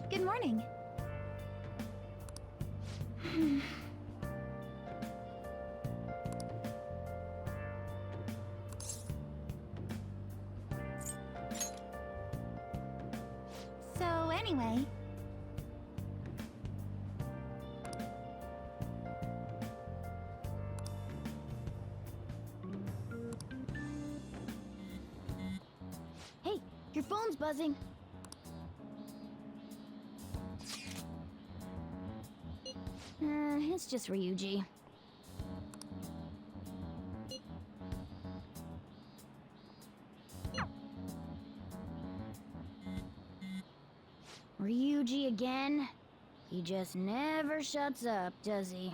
Good morning. So, anyway... Hey, your phone's buzzing. It's just Ryuji. Ryuji again? He just never shuts up, does he?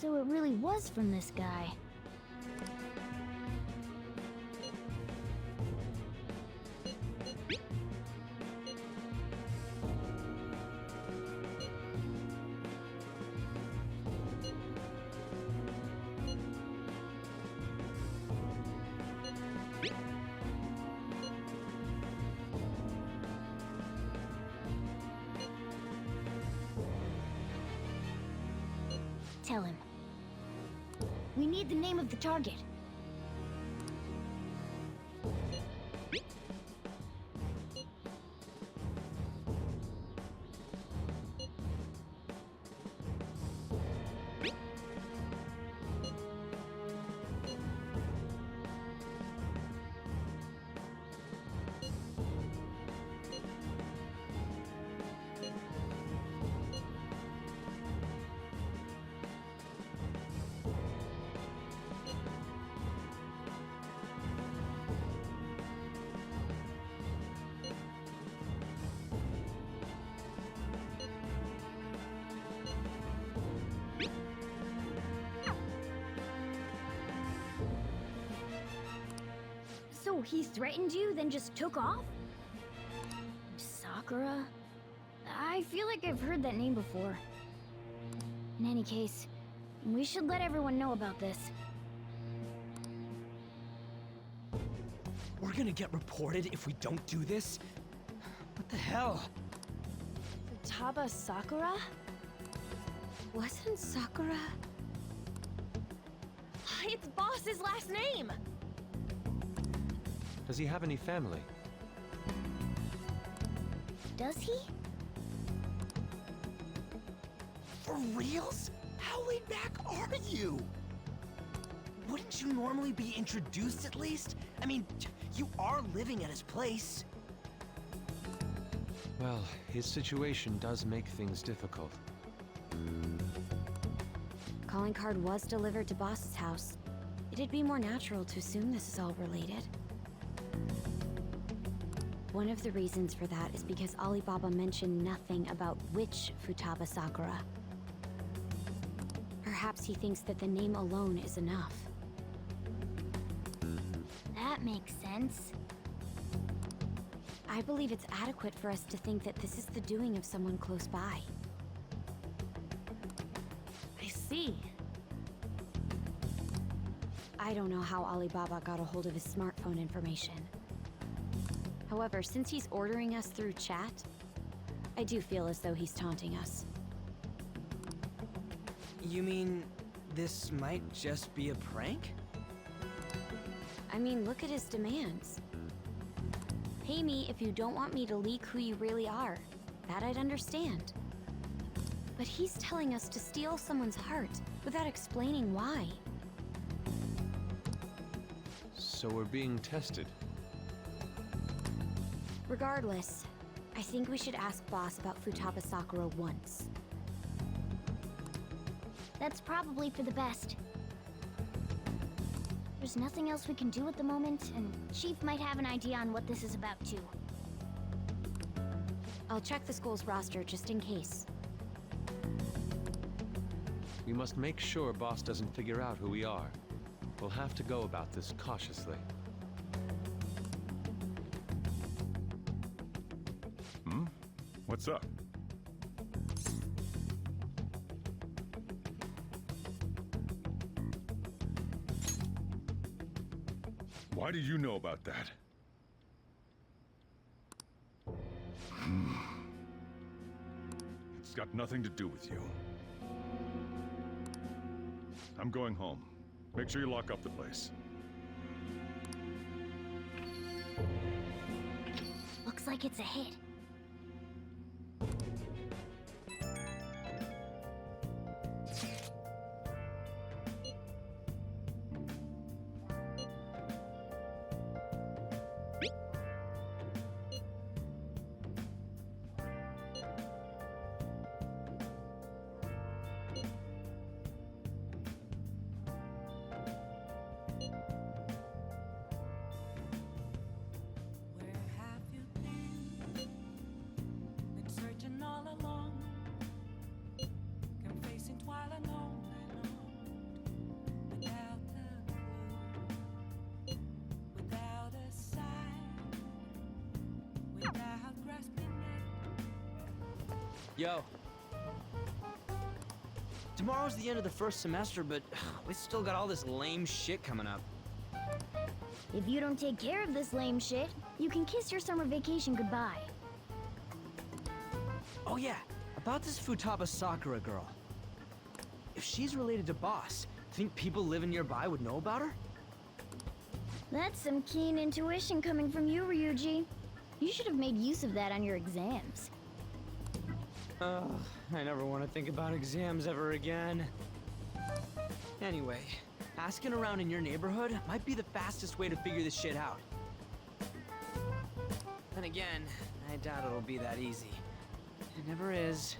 So it really was from this guy. Tell him. We need the name of the target. So he threatened you, then just took off? Sakura? I feel like I've heard that name before. In any case, we should let everyone know about this. We're gonna get reported if we don't do this? What the hell? Futaba Sakura? Wasn't Sakura... It's Boss's last name! Does he have any family? Does he? For reals? How laid back are you? Wouldn't you normally be introduced at least? I mean, you are living at his place. Well, his situation does make things difficult. Calling card was delivered to Boss's house. It'd be more natural to assume this is all related. One of the reasons for that is because Alibaba mentioned nothing about which Futaba Sakura. Perhaps he thinks that the name alone is enough. That makes sense. I believe it's adequate for us to think that this is the doing of someone close by. I see. I don't know how Alibaba got a hold of his smartphone information. However, since he's ordering us through chat, I do feel as though he's taunting us. You mean this might just be a prank? I mean, look at his demands. Pay me if you don't want me to leak who you really are. That I'd understand. But he's telling us to steal someone's heart without explaining why. So we're being tested. Regardless, I think we should ask Boss about Futaba Sakura once. That's probably for the best. There's nothing else we can do at the moment, and Chief might have an idea on what this is about too. I'll check the school's roster just in case. We must make sure Boss doesn't figure out who we are. We'll have to go about this cautiously. What's up? Why do you know about that? It's got nothing to do with you. I'm going home. Make sure you lock up the place. Looks like it's a hit. Yo. Tomorrow's the end of the first semester, but we still got all this lame shit coming up. If you don't take care of this lame shit, you can kiss your summer vacation goodbye. Oh yeah, about this Futaba Sakura girl. If she's related to Boss, think people living nearby would know about her? That's some keen intuition coming from you, Ryuji. You should have made use of that on your exams. I never want to think about exams ever again. Anyway, asking around in your neighborhood might be the fastest way to figure this shit out. Then again, I doubt it'll be that easy. It never is.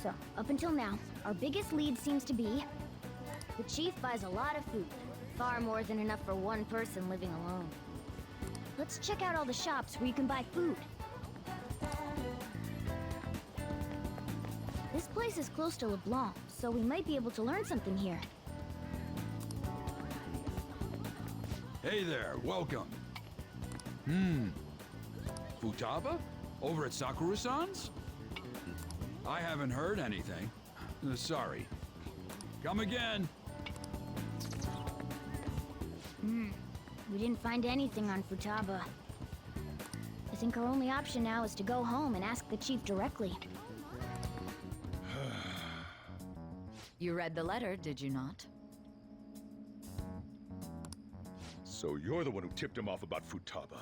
So, up until now, our biggest lead seems to be the chief buys a lot of food. Far more than enough for one person living alone. Let's check out all the shops where you can buy food. This place is close to LeBlanc, so we might be able to learn something here. Hey there, welcome. Futaba? Over at Sakura-san's? I haven't heard anything. Sorry. Come again. We didn't find anything on Futaba. I think our only option now is to go home and ask the chief directly. You read the letter, did you not? So you're the one who tipped him off about Futaba.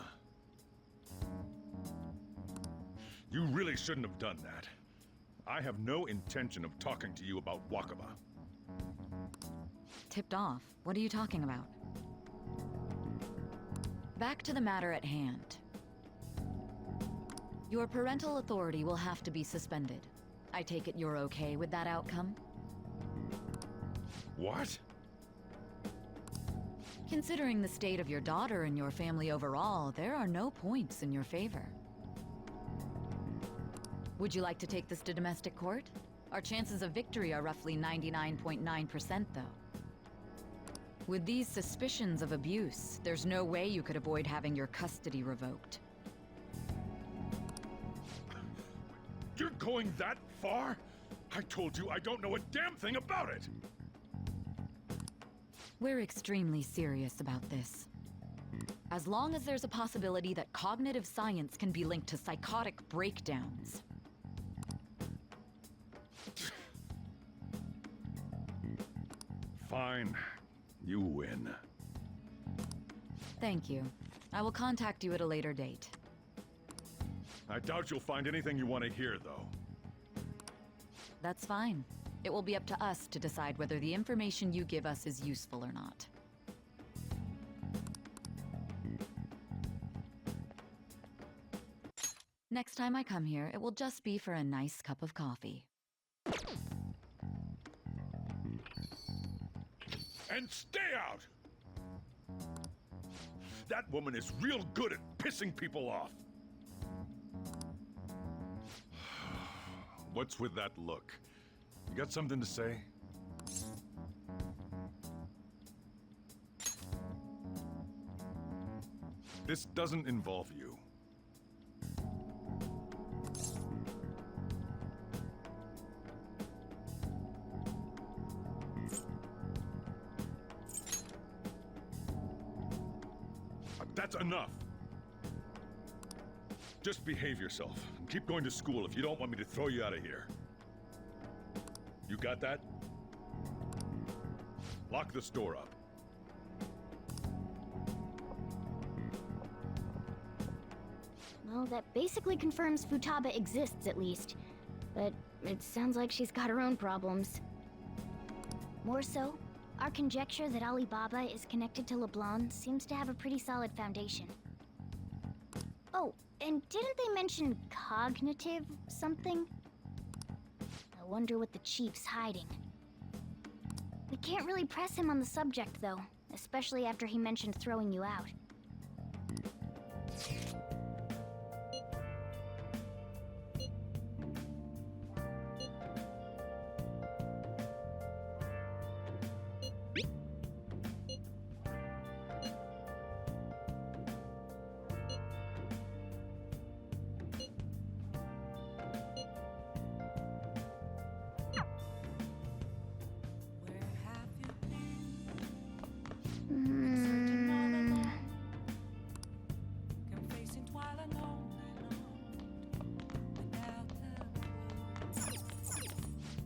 You really shouldn't have done that. I have no intention of talking to you about Wakaba. Tipped off? What are you talking about? Back to the matter at hand. Your parental authority will have to be suspended. I take it you're okay with that outcome? What? Considering the state of your daughter and your family overall, there are no points in your favor. Would you like to take this to domestic court? Our chances of victory are roughly 99.9%, though. With these suspicions of abuse, there's no way you could avoid having your custody revoked. You're going that far? I told you I don't know a damn thing about it! We're extremely serious about this. As long as there's a possibility that cognitive science can be linked to psychotic breakdowns. Fine. You win. Thank you. I will contact you at a later date. I doubt you'll find anything you want to hear, though. That's fine. It will be up to us to decide whether the information you give us is useful or not. Next time I come here, it will just be for a nice cup of coffee. And stay out! That woman is real good at pissing people off. What's with that look? You got something to say? This doesn't involve you. That's enough. Just behave yourself and keep going to school if you don't want me to throw you out of here. You got that? Lock this door up. Well, that basically confirms Futaba exists, at least. But it sounds like she's got her own problems. More so, our conjecture that Alibaba is connected to LeBlanc seems to have a pretty solid foundation. Oh, and didn't they mention cognitive something? I wonder what the chief's hiding. We can't really press him on the subject, though, especially after he mentioned throwing you out.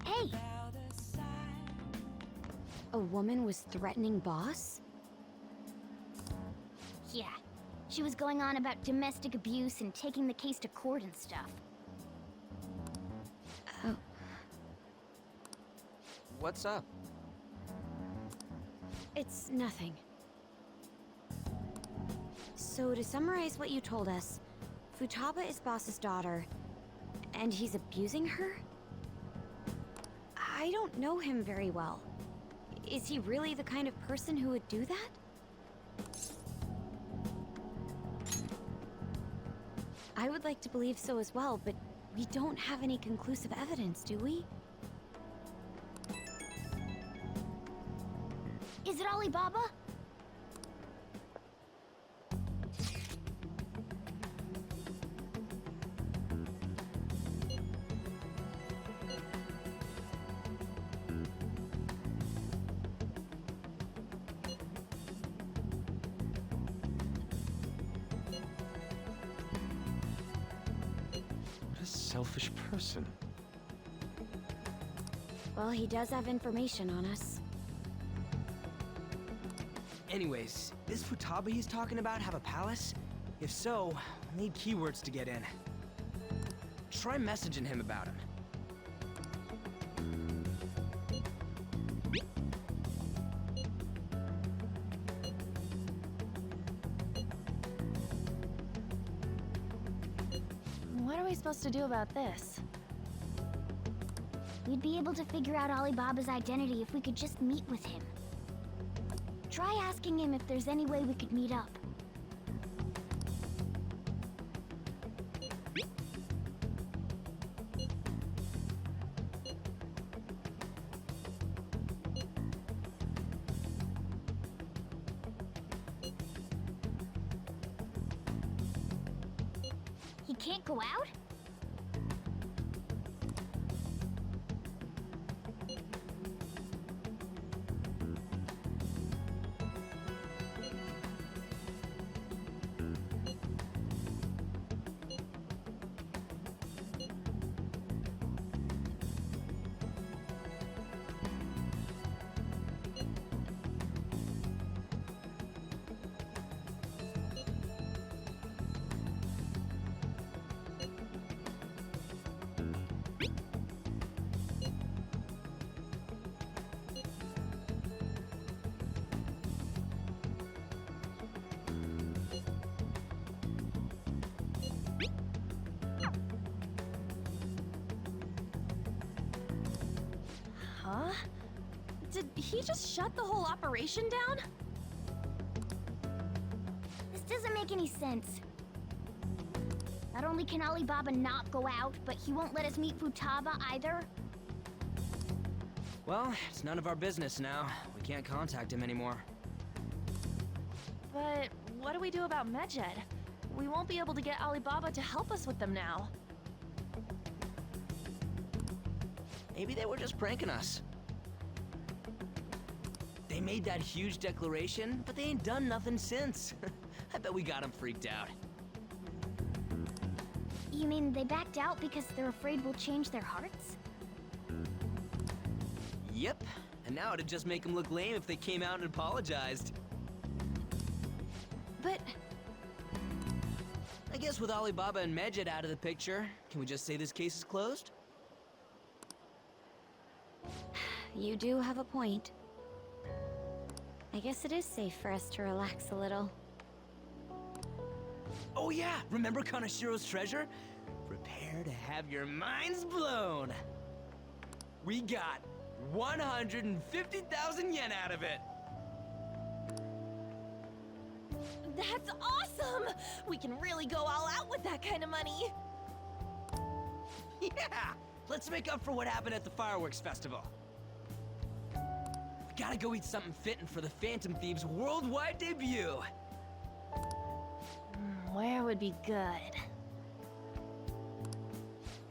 Hey! A woman was threatening Boss? Yeah, she was going on about domestic abuse and taking the case to court and stuff. Oh. What's up? It's nothing. So to summarize what you told us, Futaba is Boss's daughter, and he's abusing her? I don't know him very well. Is he really the kind of person who would do that? I would like to believe so as well, but we don't have any conclusive evidence, do we? Is it Alibaba? What a selfish person. Well, he does have information on us. Anyways, is Futaba he's talking about have a palace? If so, we'll need keywords to get in. Try messaging him about him. What are we supposed to do about this? We'd be able to figure out Alibaba's identity if we could just meet with him. Try asking him if there's any way we could meet up. He can't go out? Huh? Did he just shut the whole operation down? This doesn't make any sense. Not only can Alibaba not go out, but he won't let us meet Futaba either. Well, it's none of our business now. We can't contact him anymore. But what do we do about Medjed? We won't be able to get Alibaba to help us with them now. Maybe they were just pranking us. They made that huge declaration, but they ain't done nothing since. I bet we got them freaked out. You mean they backed out because they're afraid we'll change their hearts? Yep, and now it'd just make them look lame if they came out and apologized. But I guess with Alibaba and Medjed out of the picture, can we just say this case is closed? You do have a point. I guess it is safe for us to relax a little. Oh yeah, remember Kanashiro's treasure? Prepare to have your minds blown! We got 150,000 yen out of it! that's awesome! We can really go all out with that kind of money. Yeah! Let's make up for what happened at the fireworks festival. We gotta go eat something fitting for the Phantom Thieves' worldwide debut! Where would be good?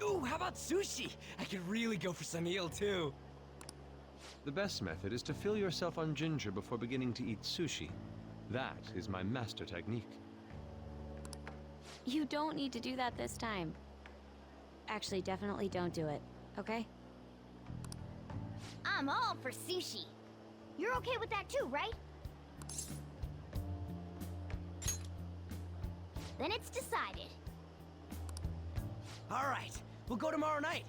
Ooh, how about sushi? I could really go for some eel, too. The best method is to fill yourself on ginger before beginning to eat sushi. That is my master technique. You don't need to do that this time. Actually, definitely don't do it, okay? I'm all for sushi. You're okay with that too, right? Then it's decided. All right, we'll go tomorrow night.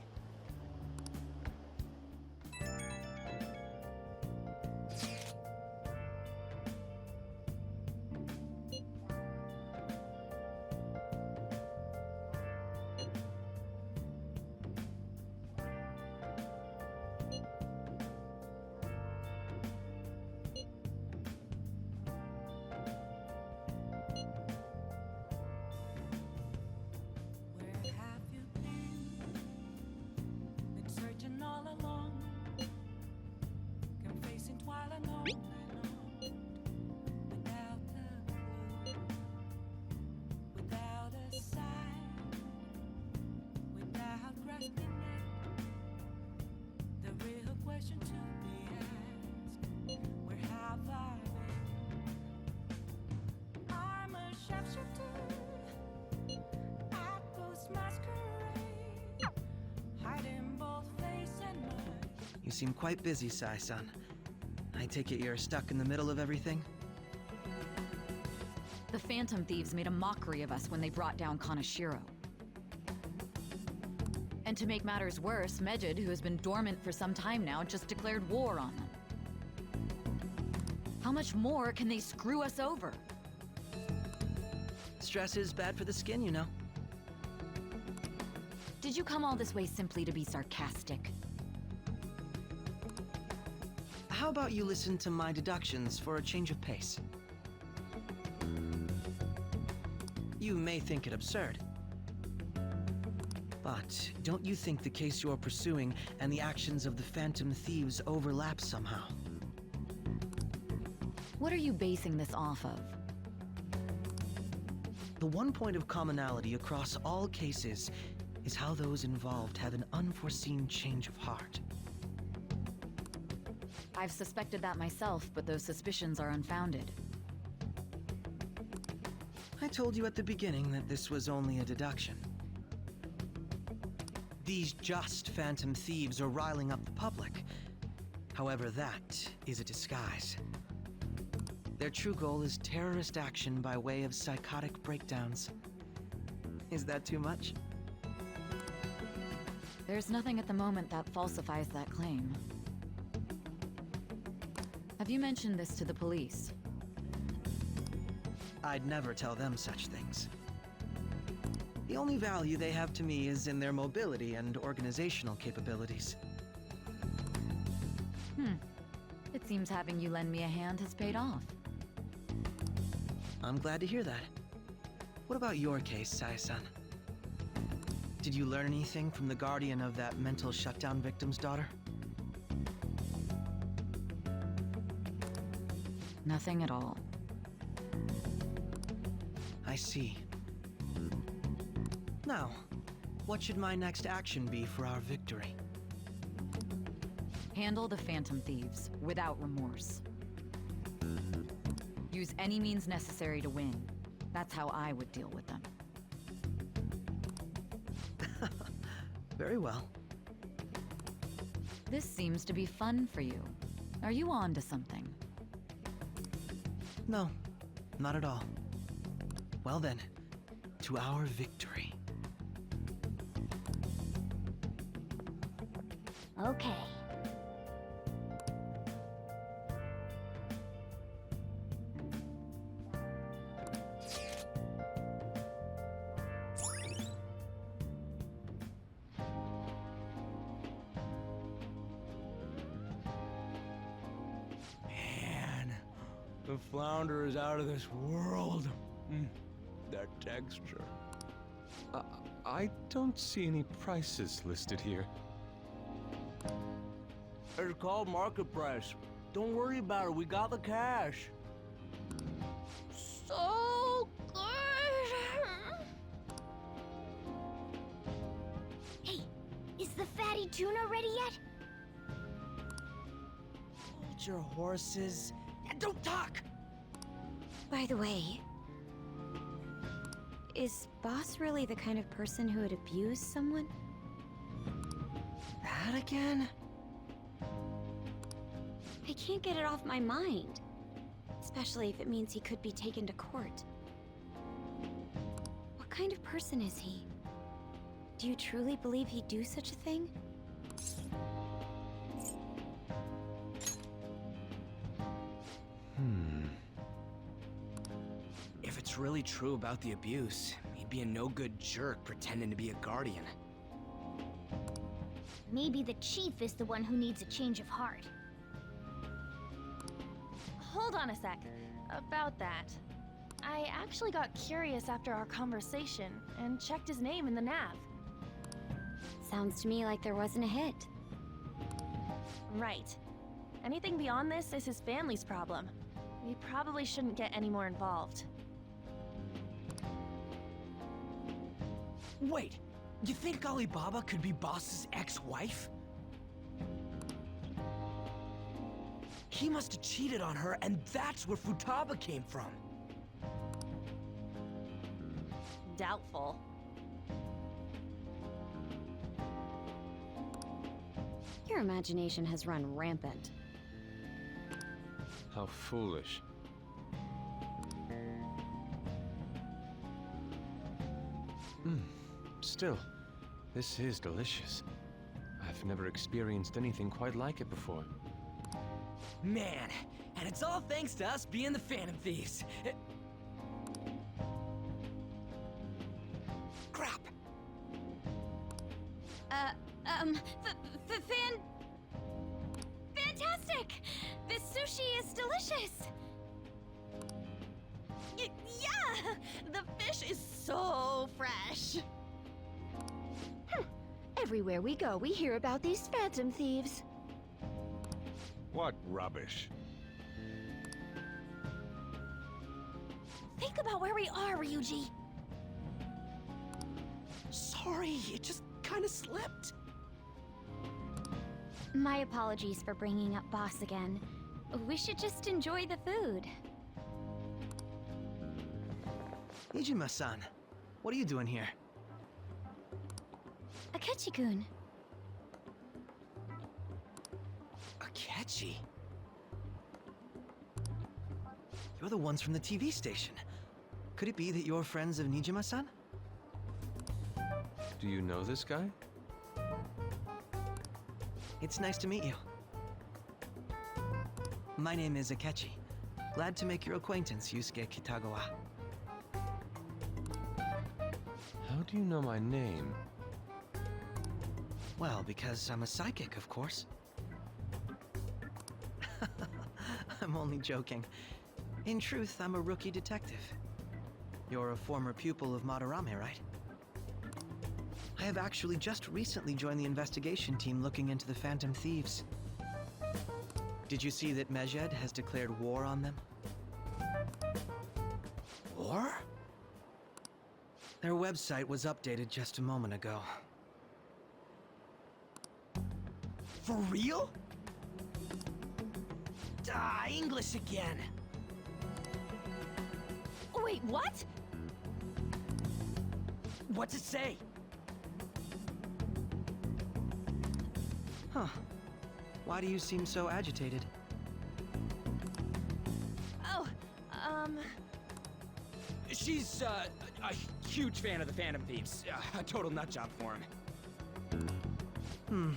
You seem quite busy, Sae-san. I take it you're stuck in the middle of everything? The Phantom Thieves made a mockery of us when they brought down Kaneshiro. And to make matters worse, Mejid, who has been dormant for some time now, just declared war on them. How much more can they screw us over? Stress is bad for the skin, you know. Did you come all this way simply to be sarcastic? How about you listen to my deductions for a change of pace? You may think it absurd, but don't you think the case you're pursuing and the actions of the Phantom Thieves overlap somehow? What are you basing this off of? The one point of commonality across all cases is how those involved have an unforeseen change of heart. I've suspected that myself, but those suspicions are unfounded. I told you at the beginning that this was only a deduction. These just Phantom Thieves are riling up the public. However, that is a disguise. Their true goal is terrorist action by way of psychotic breakdowns. Is that too much? There's nothing at the moment that falsifies that claim. Have you mentioned this to the police? I'd never tell them such things. The only value they have to me is in their mobility and organizational capabilities. It seems having you lend me a hand has paid off. I'm glad to hear that. What about your case, Sae-san? Did you learn anything from the guardian of that mental shutdown victim's daughter? Nothing at all. I see. Now, what should my next action be for our victory? Handle the Phantom Thieves without remorse. Use any means necessary to win. That's how I would deal with them. Very well. This seems to be fun for you. Are you on to something? No, not at all. Well then, to our victory. Okay. Man, the flounder is out of this world. That texture. I don't see any prices listed here. It's called market price. Don't worry about it, we got the cash. So good. Hey, is the fatty tuna ready yet? Hold your horses and don't talk! By the way, is Boss really the kind of person who would abuse someone? That again? I can't get it off my mind. Especially if it means he could be taken to court. What kind of person is he? Do you truly believe he'd do such a thing? If it's really true about the abuse, he'd be a no-good jerk pretending to be a guardian. Maybe the chief is the one who needs a change of heart. Hold on a sec. About that. I actually got curious after our conversation and checked his name in the nav. Sounds to me like there wasn't a hit. Right. Anything beyond this is his family's problem. We probably shouldn't get any more involved. Wait, you think Alibaba could be Boss's ex-wife? He must have cheated on her, and that's where Futaba came from. Doubtful. Your imagination has run rampant. How foolish. Still, this is delicious. I've never experienced anything quite like it before. Man, and it's all thanks to us being the Phantom Thieves. Crap! Fantastic! This sushi is delicious! Yeah! The fish is so fresh. Everywhere we go, we hear about these phantom thieves. What rubbish. Think about where we are, Ryuji. Sorry, it just kind of slipped. My apologies for bringing up Boss again. We should just enjoy the food. Nijima-san, what are you doing here? Akechi-kun. Akechi? You're the ones from the TV station. Could it be that you're friends of Nijima-san? Do you know this guy? It's nice to meet you. My name is Akechi. Glad to make your acquaintance, Yusuke Kitagawa. How do you know my name? Well, because I'm a psychic, of course. I'm only joking. In truth, I'm a rookie detective. You're a former pupil of Madarame, right? I have actually just recently joined the investigation team looking into the Phantom Thieves. Did you see that Mejed has declared war on them? War? Their website was updated just a moment ago. For real? English again. Wait, what? What's it say? Huh. Why do you seem so agitated? Oh, She's, a huge fan of the Phantom Thieves. A total nutjob for him.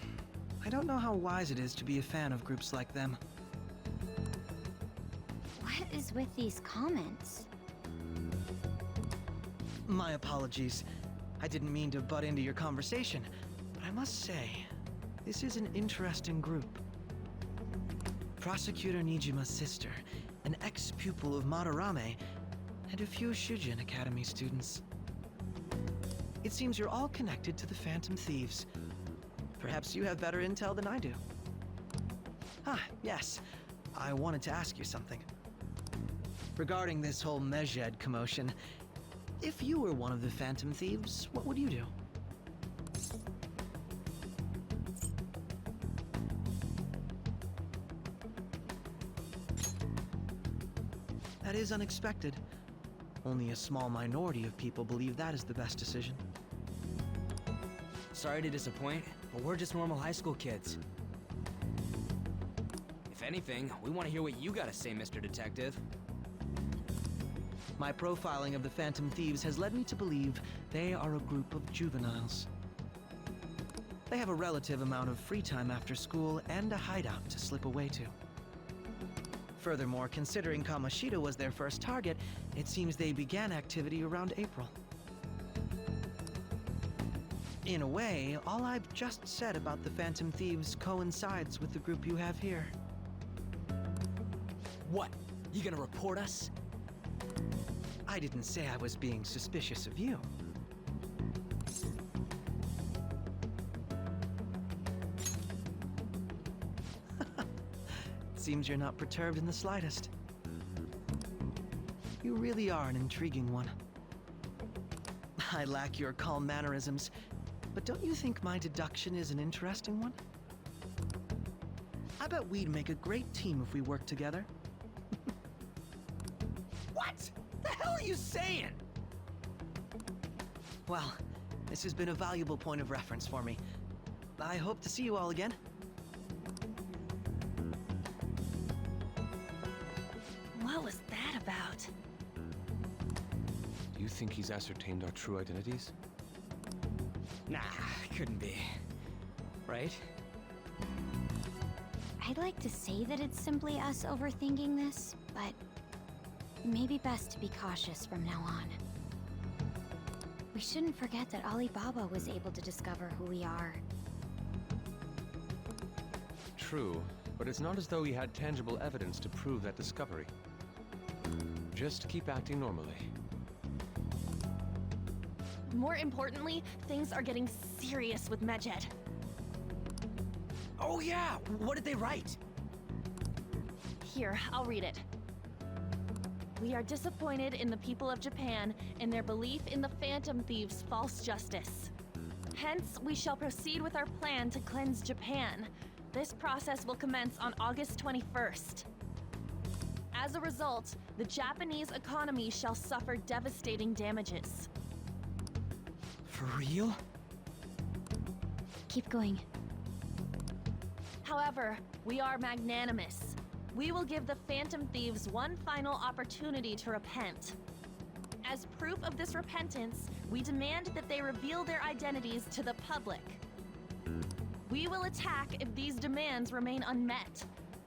I don't know how wise it is to be a fan of groups like them. What is with these comments? My apologies. I didn't mean to butt into your conversation, but I must say, this is an interesting group. Prosecutor Nijima's sister, an ex-pupil of Madarame, and a few Shujin Academy students. It seems you're all connected to the Phantom Thieves. Perhaps you have better intel than I do. Ah, yes. I wanted to ask you something. Regarding this whole Mejed commotion, if you were one of the Phantom Thieves, what would you do? That is unexpected. Only a small minority of people believe that is the best decision. Sorry to disappoint, but we're just normal high school kids. If anything, we want to hear what you gotta say, Mr. Detective. My profiling of the Phantom Thieves has led me to believe they are a group of juveniles. They have a relative amount of free time after school and a hideout to slip away to. Furthermore, considering Kamoshida was their first target, it seems they began activity around April. In a way, all I've just said about the Phantom Thieves coincides with the group you have here. What? You gonna report us? I didn't say I was being suspicious of you. Seems you're not perturbed in the slightest. You really are an intriguing one. I lack your calm mannerisms, but don't you think my deduction is an interesting one? I bet we'd make a great team if we worked together. What? The hell are you saying? Well, this has been a valuable point of reference for me. I hope to see you all again. You think he's ascertained our true identities? Nah, couldn't be. Right? I'd like to say that it's simply us overthinking this, but maybe best to be cautious from now on. We shouldn't forget that Alibaba was able to discover who we are. True, but it's not as though he had tangible evidence to prove that discovery. Just keep acting normally. More importantly, things are getting serious with Medjed. Oh yeah! What did they write? Here, I'll read it. We are disappointed in the people of Japan in their belief in the Phantom Thieves' false justice. Hence, we shall proceed with our plan to cleanse Japan. This process will commence on August 21st. As a result, the Japanese economy shall suffer devastating damages. For real? Keep going. However, we are magnanimous. We will give the Phantom Thieves one final opportunity to repent. As proof of this repentance, we demand that they reveal their identities to the public. We will attack if these demands remain unmet.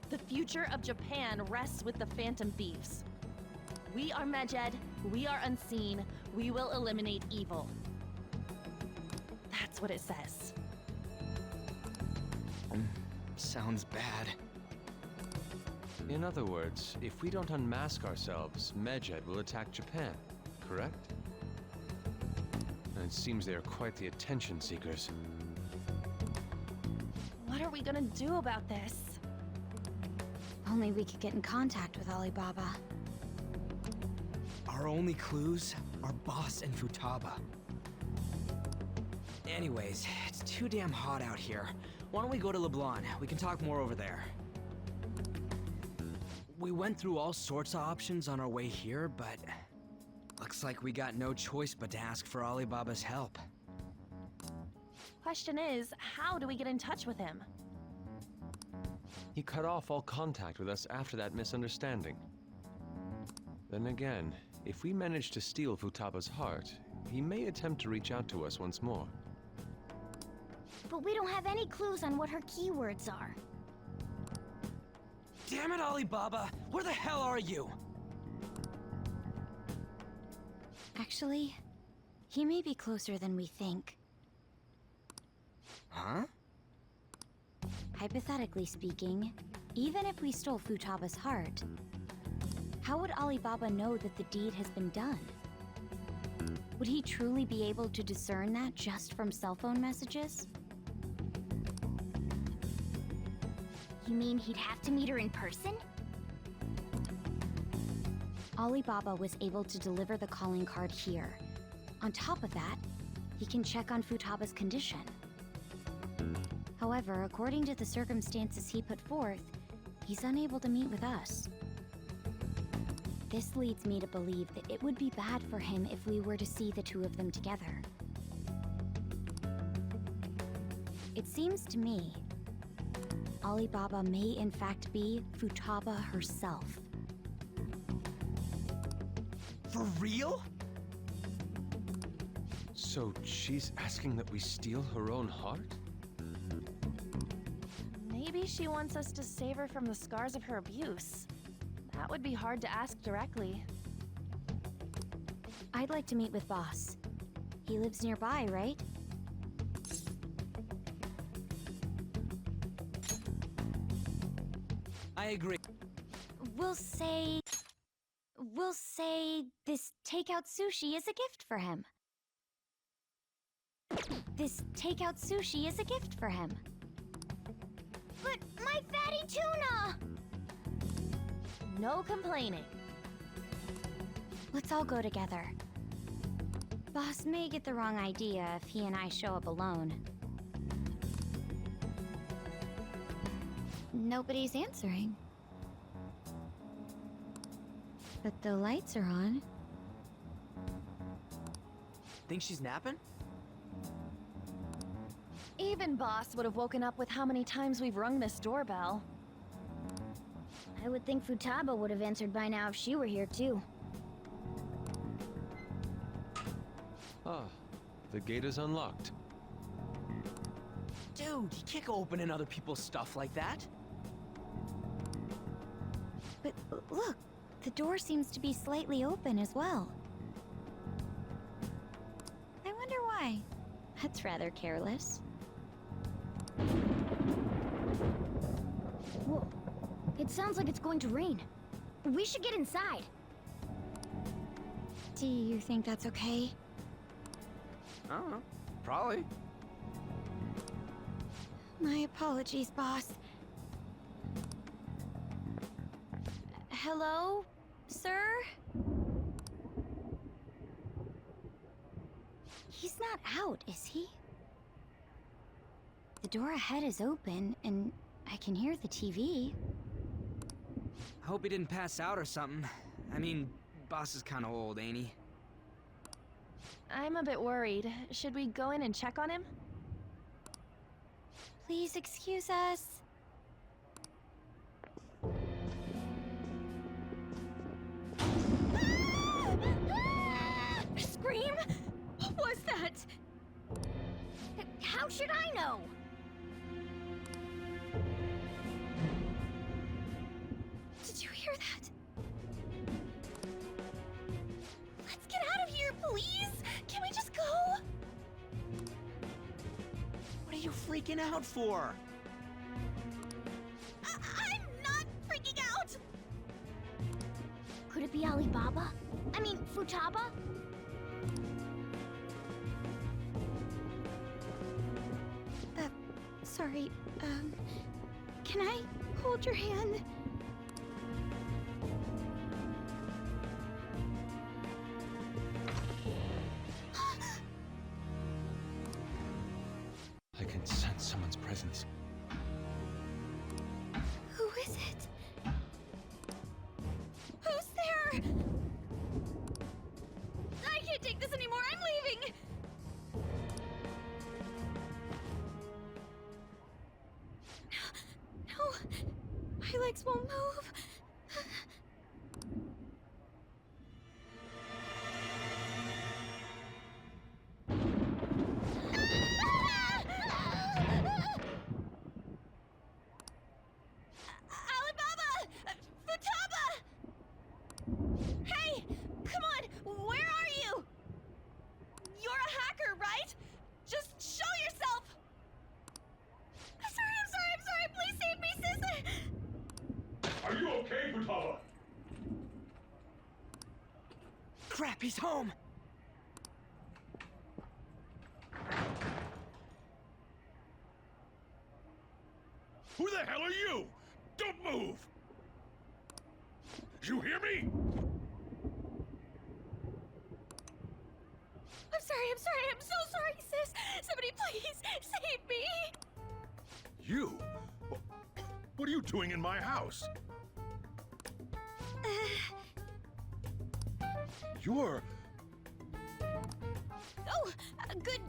The future of Japan rests with the Phantom Thieves. We are Medjed, we are unseen, we will eliminate evil. That's what it says. Sounds bad. In other words, if we don't unmask ourselves, Medjed will attack Japan, correct? And it seems they are quite the attention seekers. What are we gonna do about this? If only we could get in contact with Alibaba. Our only clues are Boss and Futaba. Anyways, it's too damn hot out here. Why don't we go to Leblon? We can talk more over there. We went through all sorts of options on our way here, but looks like we got no choice but to ask for Alibaba's help. Question is, how do we get in touch with him? He cut off all contact with us after that misunderstanding. Then again, if we manage to steal Futaba's heart, he may attempt to reach out to us once more. But we don't have any clues on what her keywords are. Damn it, Alibaba! Where the hell are you? Actually, he may be closer than we think. Huh? Hypothetically speaking, even if we stole Futaba's heart, how would Alibaba know that the deed has been done? Would he truly be able to discern that just from cell phone messages? You mean he'd have to meet her in person? Alibaba was able to deliver the calling card here. On top of that, he can check on Futaba's condition. However, according to the circumstances he put forth, he's unable to meet with us. This leads me to believe that it would be bad for him if we were to see the two of them together. It seems to me Alibaba may in fact be Futaba herself. For real? So she's asking that we steal her own heart? Maybe she wants us to save her from the scars of her abuse. That would be hard to ask directly. I'd like to meet with Boss. He lives nearby, right? I agree. We'll say this takeout sushi is a gift for him. This takeout sushi is a gift for him. But my fatty tuna! No complaining. Let's all go together. Boss may get the wrong idea if he and I show up alone. Nobody's answering. But the lights are on. Think she's napping? Even Boss would have woken up with how many times we've rung this doorbell. I would think Futaba would have answered by now if she were here too. Ah, the gate is unlocked. Dude, you can't go opening other people's stuff like that. But look, the door seems to be slightly open as well. I wonder why. That's rather careless. Whoa. It sounds like it's going to rain. We should get inside. Do you think that's okay? I don't know. Probably. My apologies, boss. Hello, sir? He's not out, is he? The door ahead is open, and I can hear the TV. Hope he didn't pass out or something. I mean, boss is kind of old, ain't he? I'm a bit worried. Should we go in and check on him? Please excuse us. Scream? What was that? How should I know? Did you hear that? Let's get out of here, please! Can we just go? What are you freaking out for? I'm not freaking out! Could it be Alibaba? I mean, Futaba? Sorry, can I hold your hand? I can sense someone's presence. Who is it? Who's there? I can't take this anymore, I'm leaving! No, my legs won't move. Alibaba! Futaba! Hey, come on, where are you? You're a hacker, right? Just show yourself! I'm sorry, please save me, sister! Are you okay, Futaba? Crap, he's home! Who the hell are you? Don't move! You hear me? I'm so sorry, sis! Somebody please save me! You? What are you doing in my house? You're... Oh, good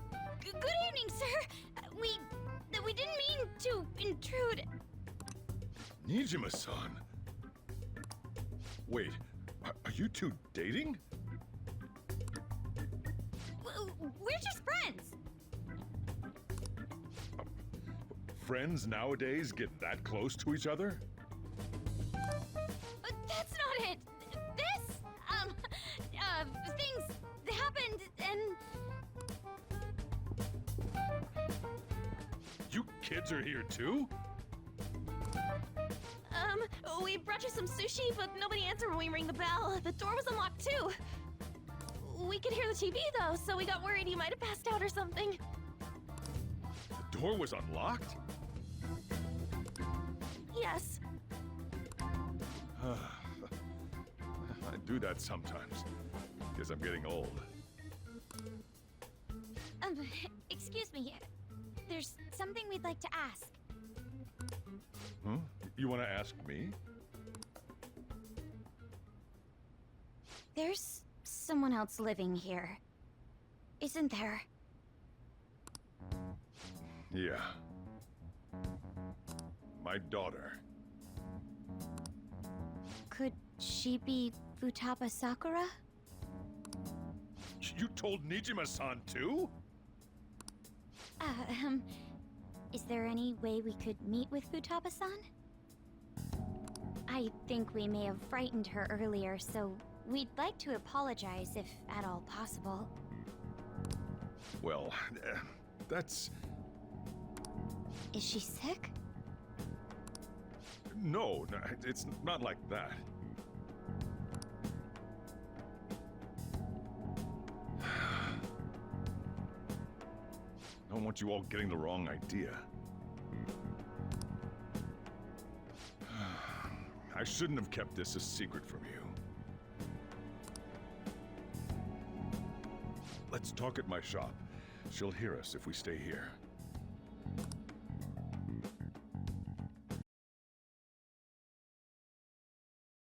evening, sir. We didn't mean to intrude. Nijima-san. Wait, are you two dating? We're just friends. Friends nowadays get that close to each other? But that's not it. This, things happened and... You kids are here too? We brought you some sushi, but nobody answered when we ring the bell. The door was unlocked too. We could hear the TV though, so we got worried you might have passed out or something. The door was unlocked? Yes. I do that sometimes. Guess I'm getting old. Excuse me. There's something we'd like to ask. Huh? You want to ask me? There's someone else living here, isn't there? Yeah. My daughter. Could she be Futaba Sakura? You told Nijima-san too? Is there any way we could meet with Futaba-san? I think we may have frightened her earlier, so we'd like to apologize if at all possible. Well, that's... Is she sick? No, it's not like that. I don't want you all getting the wrong idea. I shouldn't have kept this a secret from you. Let's talk at my shop. She'll hear us if we stay here.